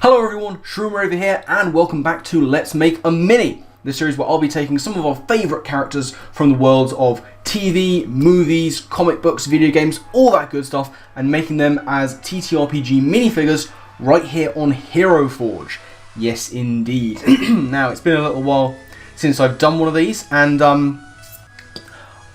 Hello everyone, Shroomraver here, and welcome back to Let's Make a Mini, the series where I'll be taking some of our favourite characters from the worlds of TV, movies, comic books, video games, all that good stuff, and making them as TTRPG minifigures right here on Hero Forge. Yes, indeed. Now, it's been a little while since I've done one of these, and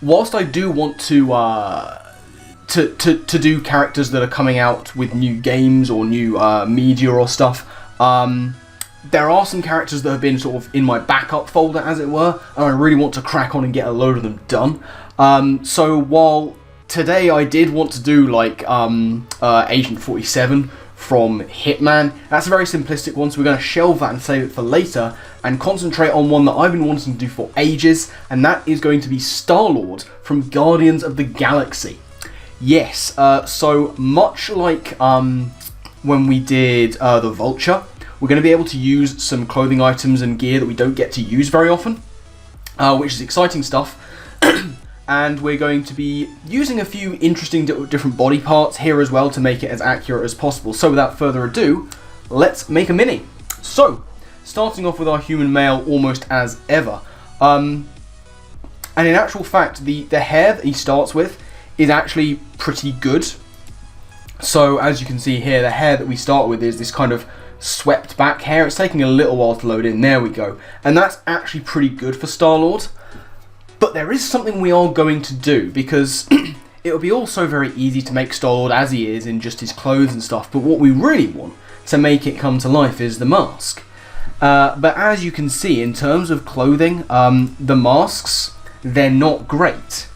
whilst I do want to do characters that are coming out with new games or new media or stuff, there are some characters that have been sort of in my backup folder, as it were, and I really want to crack on and get a load of them done. So while today I did want to do like Agent 47 from Hitman, that's a very simplistic one, so we're going to shelve that and save it for later and concentrate on one that I've been wanting to do for ages, and that is going to be Star-Lord from Guardians of the Galaxy. Yes, so much like when we did the Vulture, we're going to be able to use some clothing items and gear that we don't get to use very often, which is exciting stuff. And we're going to be using a few interesting different body parts here as well to make it as accurate as possible. So without further ado, let's make a mini. So, starting off with our human male almost as ever. And in actual fact, the hair that he starts with is actually pretty good. So as you can see here, the hair that we start with is this kind of swept back hair. It's taking a little while to load in. There we go. And that's actually pretty good for Star-Lord. But there is something we are going to do, because it would be also very easy to make Star-Lord as he is in just his clothes and stuff, but what we really want to make it come to life is the mask. But as you can see, in terms of clothing, the masks, they're not great.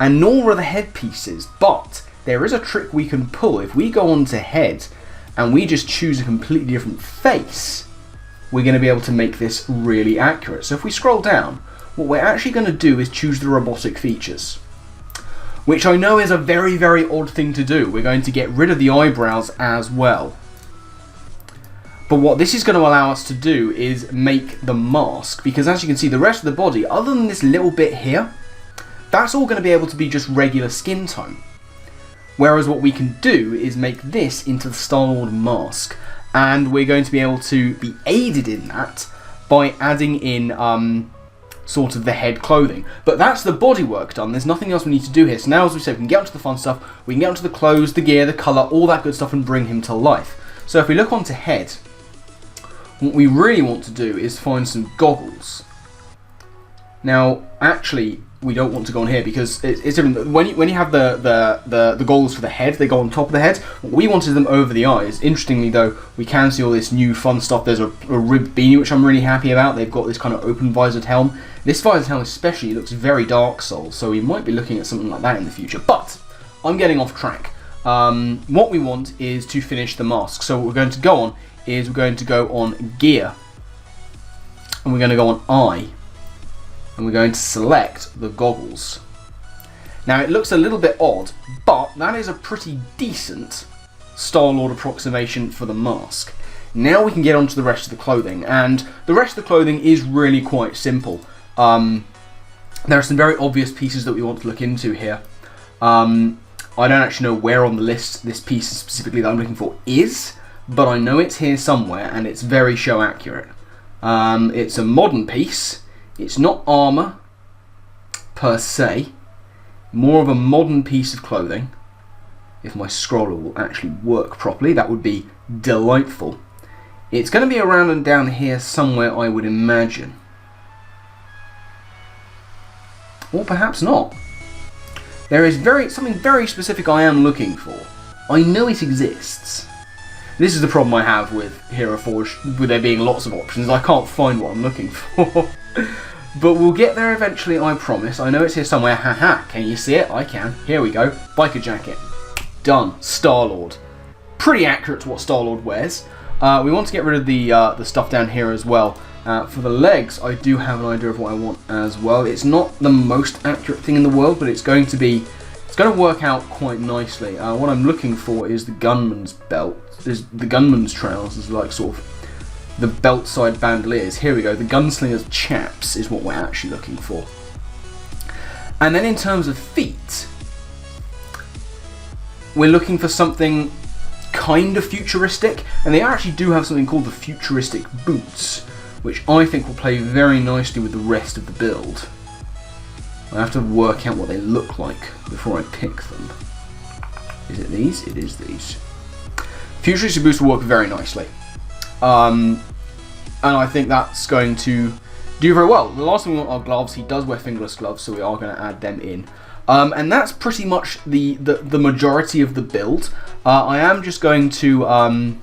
And nor are the headpieces, but there is a trick we can pull. If we go on to head and we just choose a completely different face, we're going to be able to make this really accurate. So if we scroll down, what we're actually going to do is choose the robotic features, which I know is a very, very odd thing to do. We're going to get rid of the eyebrows as well. But what this is going to allow us to do is make the mask, because as you can see, the rest of the body, other than this little bit here, that's all going to be able to be just regular skin tone. Whereas what we can do is make this into the Star-Lord mask, and we're going to be able to be aided in that by adding in sort of the head clothing. But that's the bodywork done. There's nothing else we need to do here. So now, as we said, we can get onto the fun stuff, we can get onto the clothes, the gear, the colour, all that good stuff, and bring him to life. So if we look onto head, what we really want to do is find some goggles. Now, actually, we don't want to go on here because it's different. When you have the goggles for the head, they go on top of the head. We wanted them over the eyes. Interestingly, though, we can see all this new fun stuff. There's a ribbed beanie, which I'm really happy about. They've got this kind of open visored helm. This visored helm especially looks very Dark Souls, so we might be looking at something like that in the future. But I'm getting off track. What we want is to finish the mask. So what we're going to go on is we're going to go on gear, and we're going to go on eye. And we're going to select the goggles. Now it looks a little bit odd, but that is a pretty decent Star-Lord approximation for the mask. Now we can get onto the rest of the clothing, and the rest of the clothing is really quite simple. There are some very obvious pieces that we want to look into here. I don't actually know where on the list this piece specifically that I'm looking for is, but I know it's here somewhere, and it's very show accurate. It's a modern piece. It's not armour, per se, more of a modern piece of clothing. If my scroller will actually work properly, that would be delightful. It's going to be around and down here somewhere, I would imagine. Or perhaps not. There is something very specific I am looking for. I know it exists. This is the problem I have with Hero Forge, with there being lots of options. I can't find what I'm looking for. But we'll get there eventually, I promise. I know it's here somewhere. Haha, can you see it? I can. Here we go. Biker jacket. Done. Star-Lord. Pretty accurate to what Star-Lord wears. We want to get rid of the stuff down here as well. For the legs, I do have an idea of what I want as well. It's not the most accurate thing in the world, but it's going to work out quite nicely. What I'm looking for is the gunman's belt. There's the gunman's trousers, like sort of the belt side bandoliers. Here we go. The gunslinger's chaps is what we're actually looking for. And then in terms of feet, we're looking for something kind of futuristic, and they actually do have something called the futuristic boots, which I think will play very nicely with the rest of the build. I have to work out what they look like before I pick them. Is it these? It is these. Futuristic boots will work very nicely. And I think that's going to do very well. The last thing we want are gloves. He does wear fingerless gloves, so we are going to add them in. And that's pretty much the majority of the build. I am just going to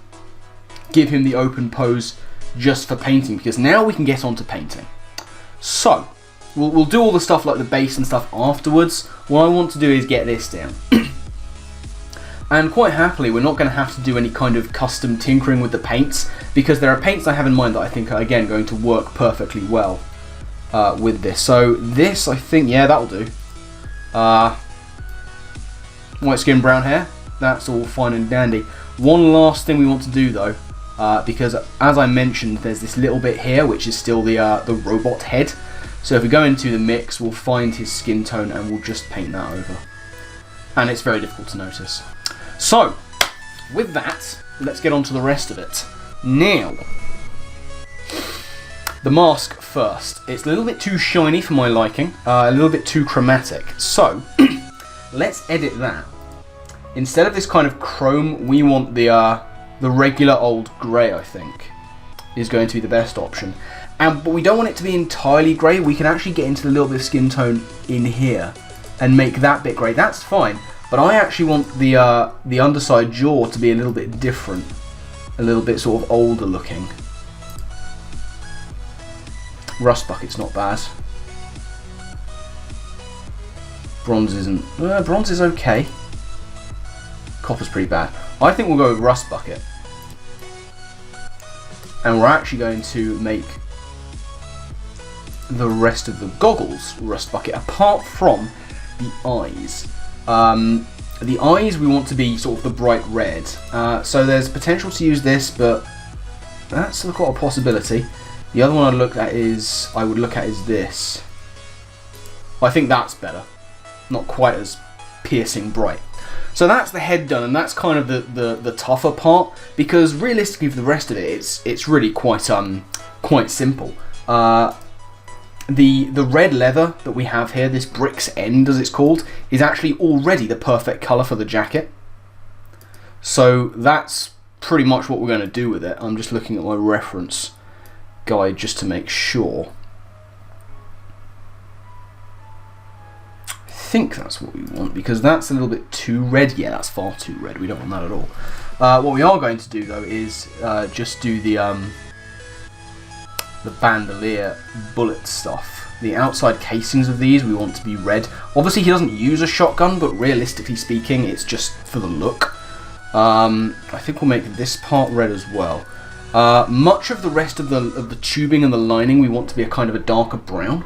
give him the open pose just for painting, because now we can get on to painting. So, we'll do all the stuff like the base and stuff afterwards. What I want to do is get this down. And quite happily, we're not going to have to do any kind of custom tinkering with the paints, because there are paints I have in mind that I think are, again, going to work perfectly well with this. So this, I think, yeah, that'll do. White skin, brown hair, that's all fine and dandy. One last thing we want to do, though, because as I mentioned, there's this little bit here, which is still the robot head. So if we go into the mix, we'll find his skin tone and we'll just paint that over. And it's very difficult to notice. So, with that, let's get on to the rest of it. Now, the mask first. It's a little bit too shiny for my liking, a little bit too chromatic. So, let's edit that. Instead of this kind of chrome, we want the regular old grey, I think, is going to be the best option. But we don't want it to be entirely grey. We can actually get into the little bit of skin tone in here and make that bit grey. That's fine. But I actually want the underside jaw to be a little bit different, a little bit sort of older looking. Rust bucket's not bad. Bronze isn't. Bronze is okay. Copper's pretty bad. I think we'll go with rust bucket, and we're actually going to make the rest of the goggles rust bucket, apart from the eyes. The eyes we want to be sort of the bright red, so there's potential to use this, but that's got a possibility. The other one I would look at is this. I think that's better, not quite as piercing bright. So that's the head done, and that's kind of the tougher part, because realistically for the rest of it, it's really quite simple. The red leather that we have here, this brick's end as it's called, is actually already the perfect colour for the jacket. So that's pretty much what we're going to do with it. I'm just looking at my reference guide just to make sure. I think that's what we want, because that's a little bit too red. Yeah, that's far too red. We don't want that at all. What we are going to do, though, is just do the bandolier bullet stuff. The outside casings of these we want to be red. Obviously he doesn't use a shotgun, but realistically speaking it's just for the look. I think we'll make this part red as well. Much of the rest of the tubing and the lining we want to be a kind of a darker brown,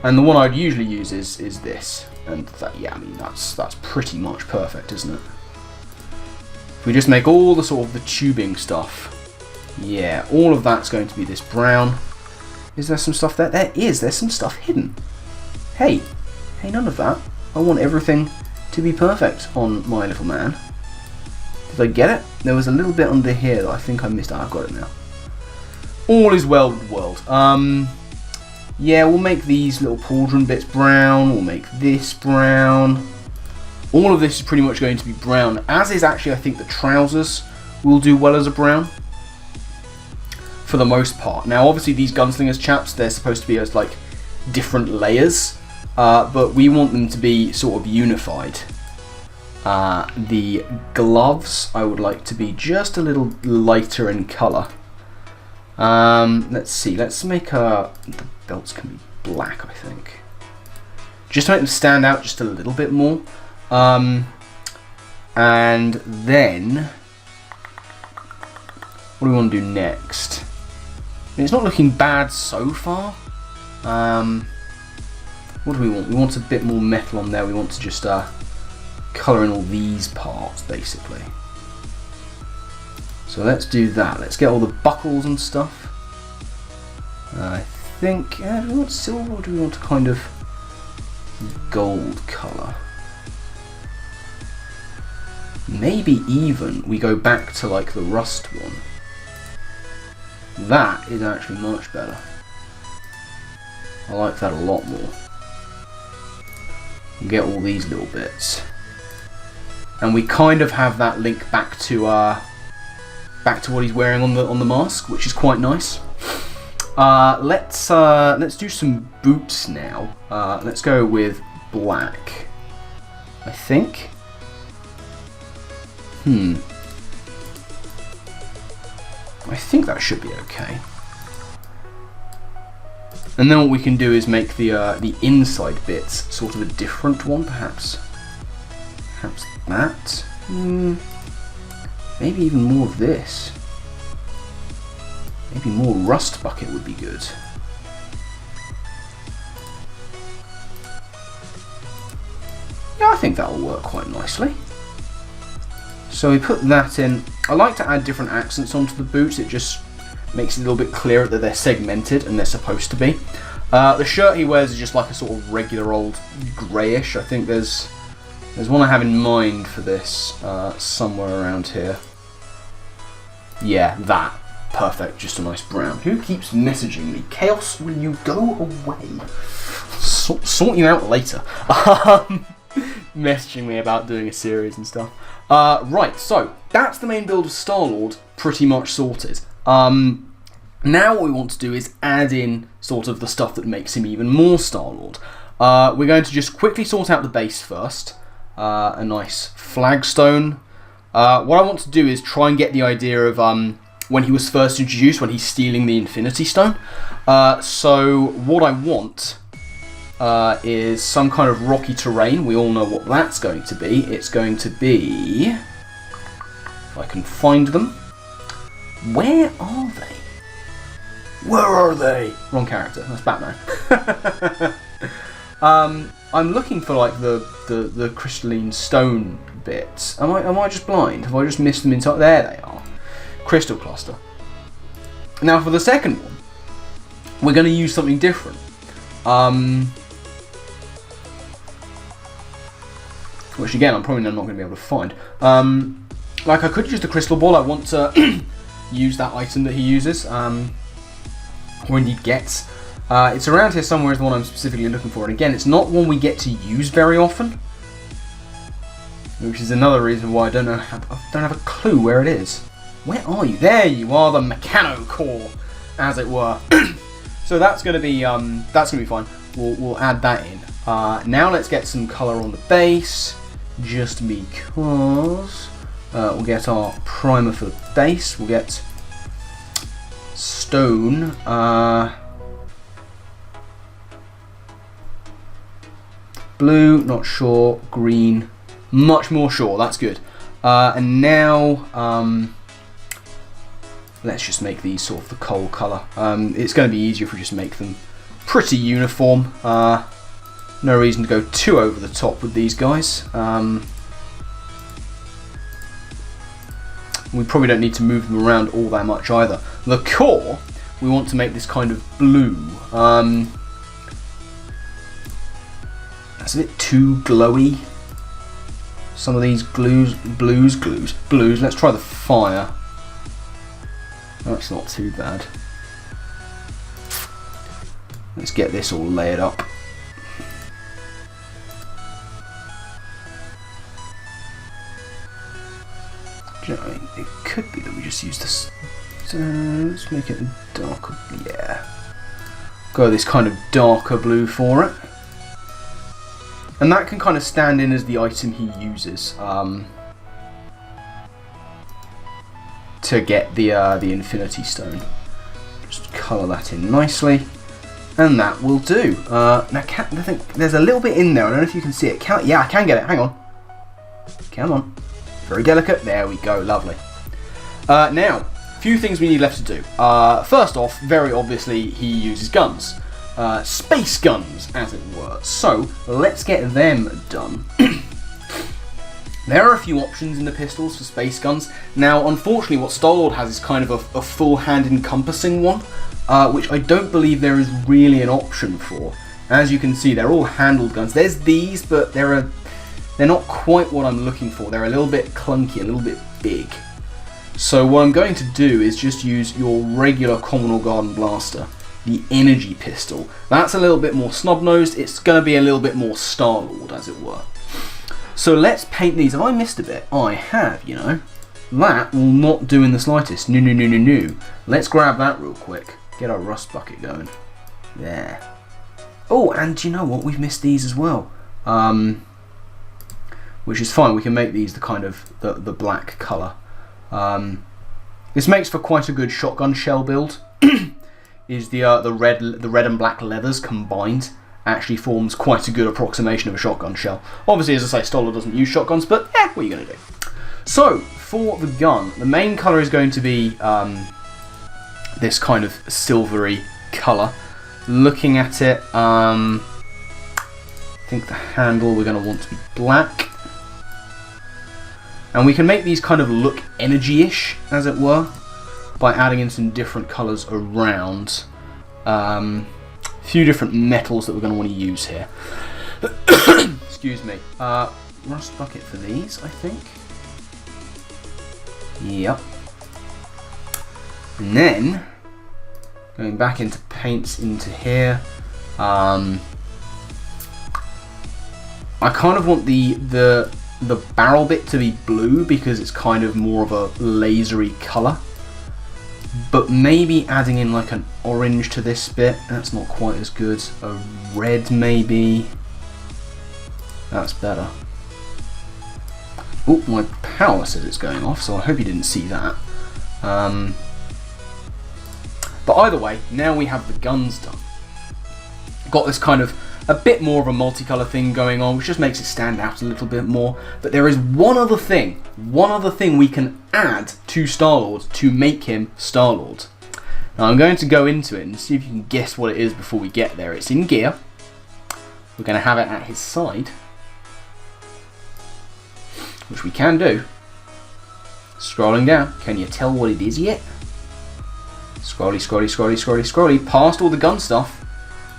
and the one I'd usually use is this, and yeah, I mean that's pretty much perfect, isn't it? If we just make all the sort of the tubing stuff, yeah, all of that's going to be this brown. Is there some stuff there? There is. There's some stuff hidden. Hey, none of that. I want everything to be perfect on my little man. Did I get it? There was a little bit under here that I think I missed. I've got it now. All is well with the world. Yeah, we'll make these little pauldron bits brown. We'll make this brown. All of this is pretty much going to be brown, as is actually, I think, the trousers will do well as a brown, for the most part. Now, obviously, these gunslingers chaps, they're supposed to be as like different layers, but we want them to be sort of unified. The gloves, I would like to be just a little lighter in colour. Let's see, let's make the belts can be black, I think. Just to make them stand out just a little bit more. And then, what do we want to do next? I mean, it's not looking bad so far. What do we want? We want a bit more metal on there. We want to just colour in all these parts, basically. So let's do that. Let's get all the buckles and stuff. I think, do we want silver or do we want a kind of gold colour? maybe even we go back to like the rust one. That is actually much better. I like that a lot more. We get all these little bits, and we kind of have that link back to what he's wearing on the mask, which is quite nice. Let's do some boots now. Let's go with black, I think. I think that should be okay. And then what we can do is make the inside bits sort of a different one, perhaps. Perhaps that. Maybe even more of this. Maybe more rust bucket would be good. Yeah, I think that will work quite nicely. So we put that in. I like to add different accents onto the boots. It just makes it a little bit clearer that they're segmented, and they're supposed to be. The shirt he wears is just like a sort of regular old greyish. I think there's one I have in mind for this somewhere around here. Yeah, that. Perfect, just a nice brown. Who keeps messaging me? Chaos, will you go away? Sort you out later. Messaging me about doing a series and stuff. Right, so that's the main build of Star-Lord pretty much sorted. Now what we want to do is add in sort of the stuff that makes him even more Star-Lord. We're going to just quickly sort out the base first. A nice flagstone. What I want to do is try and get the idea of when he was first introduced, when he's stealing the Infinity Stone. So what I want is some kind of rocky terrain. We all know what that's going to be. It's going to be... if I can find them. Where are they? Where are they? Wrong character. That's Batman. I'm looking for like the crystalline stone bits. Am I just blind? Have I just missed them inside? There they are. Crystal cluster. Now for the second one, we're going to use something different. Which again, I'm probably not going to be able to find. Like I could use the crystal ball. I want to use that item that he uses, or indeed gets. It's around here somewhere is the one I'm specifically looking for. And again, it's not one we get to use very often, which is another reason why I don't have a clue where it is. Where are you? There you are, the Mechano Core, as it were. So that's gonna be fine. We'll add that in. Now let's get some color on the base, just because. We'll get our primer for the base. We'll get stone. Blue, not sure. Green, much more sure. That's good. And now. Let's just make these sort of the coal colour. It's going to be easier if we just make them pretty uniform. No reason to go too over the top with these guys. We probably don't need to move them around all that much either. The core, we want to make this kind of blue. That's a bit too glowy. Some of these blues. Let's try the fire. That's not too bad. Let's get this all layered up. Do you know what I mean? It could be that we just use this. Let's make it darker. Yeah. Go this kind of darker blue for it. And that can kind of stand in as the item he uses. To get the Infinity Stone. Just colour that in nicely, and that will do. Now, I think there's a little bit in there. I don't know if you can see it. Yeah, I can get it. Hang on. Come on. Very delicate. There we go. Lovely. Now, a few things we need left to do. First off, very obviously, he uses guns. Space guns, as it were. So, let's get them done. There are a few options in the pistols for space guns. Now, unfortunately, what Star-Lord has is kind of a full hand encompassing one, which I don't believe there is really an option for. As you can see, they're all handled guns. There's these, but they're they're not quite what I'm looking for. They're a little bit clunky, a little bit big. So what I'm going to do is just use your regular common or garden blaster, the energy pistol. That's a little bit more snub-nosed. It's going to be a little bit more Star-Lord, as it were. So let's paint these. Have I missed a bit? I have, you know. That will not do in the slightest. No. Let's grab that real quick. Get our rust bucket going. There. Oh, and you know what? We've missed these as well. Which is fine. We can make these the kind of the black colour. This makes for quite a good shotgun shell build. Is the red and black leathers combined actually forms quite a good approximation of a shotgun shell. Obviously, as I say, Stoller doesn't use shotguns, but what are you going to do? So, for the gun, the main colour is going to be this kind of silvery colour. Looking at it, I think the handle we're going to want to be black. And we can make these kind of look energy-ish, as it were, by adding in some different colours around. A few different metals that we're going to want to use here. Excuse me. Rust bucket for these, I think. Yep. And then, going back into paints into here, I kind of want the barrel bit to be blue because it's kind of more of a lasery colour. But maybe adding in like an orange to this bit, that's not quite as good. A red maybe. That's better. Oh, my power says it's going off, so I hope you didn't see that. But either way, now we have the guns done. Got this kind of a bit more of a multicolour thing going on, which just makes it stand out a little bit more. But there is one other thing we can add to Star-Lord to make him Star-Lord. Now I'm going to go into it and see if you can guess what it is before we get there. It's in gear. We're going to have it at his side, which we can do. Scrolling down, can you tell what it is yet? Scrolly, past all the gun stuff.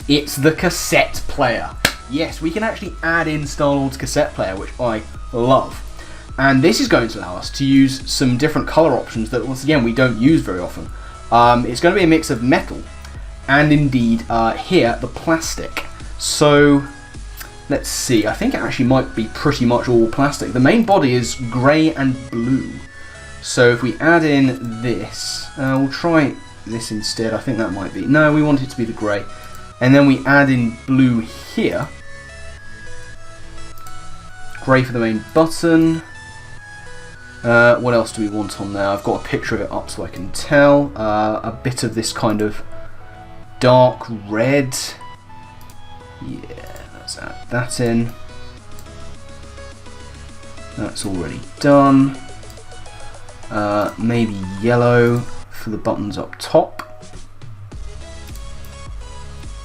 It's the cassette player. Yes, we can actually add in Star-Lord's cassette player, which I love. And this is going to allow us to use some different colour options that, once again, we don't use very often. It's going to be a mix of metal and, indeed, here, the plastic. So, let's see. I think it actually might be pretty much all plastic. The main body is grey and blue. So if we add in this, we'll try this instead. I think that might be... No, we want it to be the grey. And then we add in blue here. Grey for the main button. What else do we want on there? I've got a picture of it up so I can tell. A bit of this kind of dark red. Yeah, let's add that in. That's already done. Maybe yellow for the buttons up top.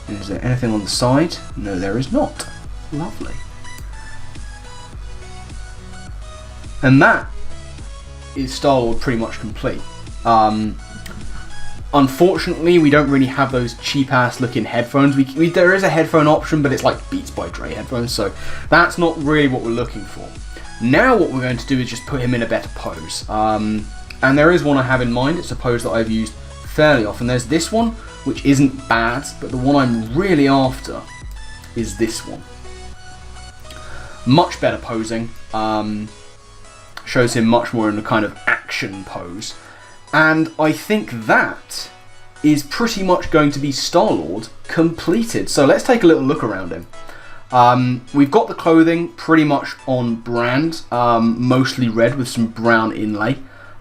Is there anything on the side? No, there is not. Lovely. And that is Star-Lord pretty much complete. Unfortunately, we don't really have those cheap-ass looking headphones. There is a headphone option, but it's like Beats by Dre headphones, so that's not really what we're looking for. Now what we're going to do is just put him in a better pose. And there is one I have in mind. It's a pose that I've used fairly often. There's this one, which isn't bad, but the one I'm really after is this one. Much better posing. Shows him much more in a kind of action pose. And I think that is pretty much going to be Star-Lord completed. So let's take a little look around him. We've got the clothing pretty much on brand, mostly red with some brown inlay.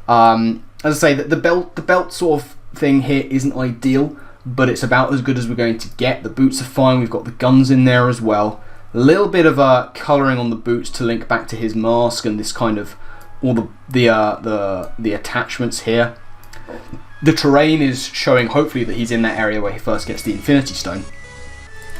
As I say, the belt sort of thing here isn't ideal, but it's about as good as we're going to get. The boots are fine. We've got the guns in there as well. A little bit of colouring on the boots to link back to his mask and this kind of all the attachments here. The terrain is showing hopefully that he's in that area where he first gets the Infinity Stone.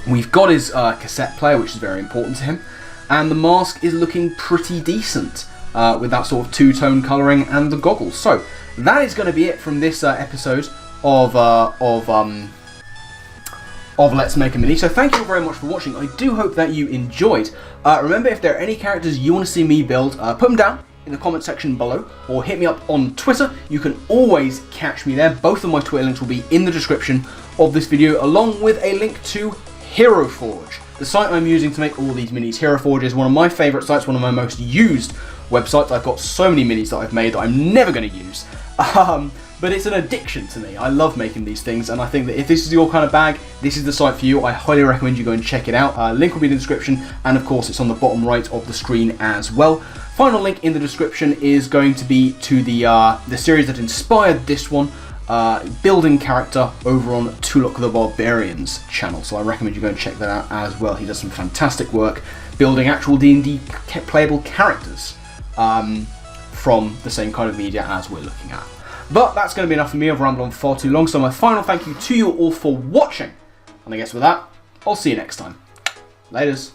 We've got his cassette player, which is very important to him, and the mask is looking pretty decent with that sort of two-tone colouring and the goggles. So that is going to be it from this episode of of Let's Make a Mini. So thank you very much for watching. I do hope that you enjoyed. Remember, if there are any characters you want to see me build, put them down in the comment section below, or hit me up on Twitter. You can always catch me there. Both of my Twitter links will be in the description of this video, along with a link to Hero Forge, the site I'm using to make all these minis. Hero Forge is one of my favourite sites, one of my most used websites. I've got so many minis that I've made that I'm never going to use. But it's an addiction to me. I love making these things, and I think that if this is your kind of bag, this is the site for you. I highly recommend you go and check it out. Link will be in the description, and of course it's on the bottom right of the screen as well. Final link in the description is going to be to the series that inspired this one, building character over on Tulok the Barbarian's channel. So I recommend you go and check that out as well. He does some fantastic work building actual D&D playable characters from the same kind of media as we're looking at. But that's going to be enough for me. I've rambled on far too long, so my final thank you to you all for watching. And I guess with that, I'll see you next time. Laters.